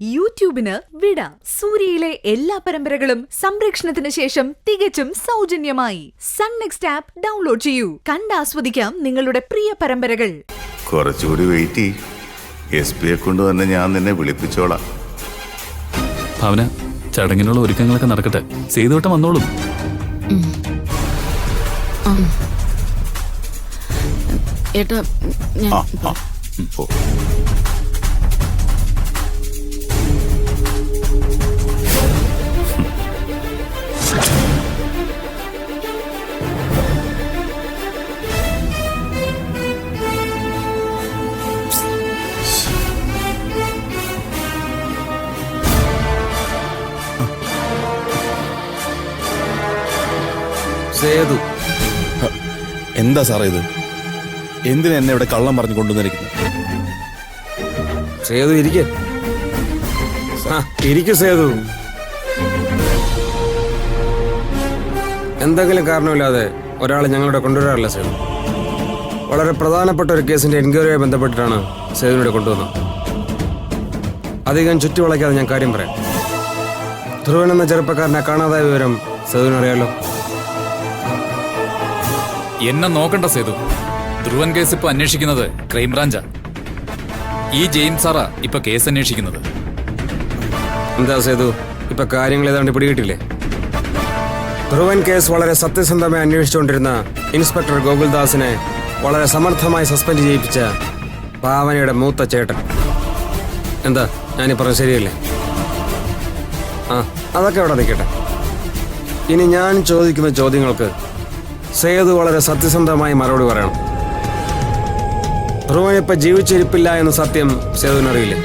യൂട്യൂബിന് വിട. സൂര്യയിലെ എല്ലാ പരമ്പരകളും സംരക്ഷണത്തിന് ശേഷം തികച്ചും സൗജന്യമായി സൺ നെക്സ്റ്റ് ആപ്പ് ഡൗൺലോഡ് ചെയ്യൂ. കണ്ടാസ്വദിക്കാം നിങ്ങളുടെ പ്രിയ പരമ്പരകൾ. കുറച്ചുകൂടി വെയിറ്റ് ചെയ്യ്. SP കൊണ്ട് തന്നെ ഞാൻ നിന്നെ വിളിപ്പിച്ചോളാം. ഭാവന, ചടങ്ങിനുള്ള ഒരുക്കങ്ങളൊക്കെ നടക്കട്ടെ. സേതുവട്ടം വന്നോളും. ഏട്ടാ സേതു, എന്താ സാറേ ഇത്? എന്തിനാ എന്നെ ഇവിടെ കള്ളം പറഞ്ഞു കൊണ്ടുവന്നിരിക്കുന്നത്? സേതു ഇരിക്കെ. സേതു, എന്തെങ്കിലും കാരണമില്ലാതെ ഒരാളെ ഞങ്ങളുടെ കൊണ്ടുവരാറില്ല സേതു. വളരെ പ്രധാനപ്പെട്ട ഒരു കേസിന്റെ എൻക്വയറിയുമായി ബന്ധപ്പെട്ടിട്ടാണ് സേതുവിനെ കൊണ്ടുവന്നത്. അധികം ചുറ്റുവളയ്ക്കാതെ ഞാൻ കാര്യം പറയാം. ധ്രുവൻ എന്ന ചെറുപ്പക്കാരനെ കാണാതായ വിവരം സേതുവിനറിയാലോ. എന്നെ നോക്കണ്ട സേതു. ധ്രുവൻ കേസ് ഇപ്പൊ അന്വേഷിക്കുന്നത് ക്രൈംബ്രാഞ്ചാ. ഈ ജെയിംസ് സാറാ ഇപ്പൊ കേസ് അന്വേഷിക്കുന്നത്. എന്താ സേതു, ഇപ്പൊ കാര്യങ്ങൾ ഏതാണ്ട് പിടികിട്ടില്ലേ? ധ്രുവൻ കേസ് വളരെ സത്യസന്ധമായി അന്വേഷിച്ചുകൊണ്ടിരുന്ന ഇൻസ്പെക്ടർ ഗോകുൽദാസിനെ വളരെ സമർത്ഥമായി സസ്പെൻഡ് ചെയ്യിപ്പിച്ച ഭാവനയുടെ മൂത്ത ചേട്ടൻ. എന്താ ഞാനീ പറഞ്ഞ ശരിയല്ലേ? അതൊക്കെ അവിടെ നിൽക്കട്ടെ. ഇനി ഞാൻ ചോദിക്കുന്ന ചോദ്യങ്ങൾക്ക് സേതു വളരെ സത്യസന്ധമായി മറുപടി പറയണം. ധ്രുവൻ ഇപ്പൊ ജീവിച്ചിരിപ്പില്ല എന്ന സത്യം സേതുവിനറിയില്ലേ?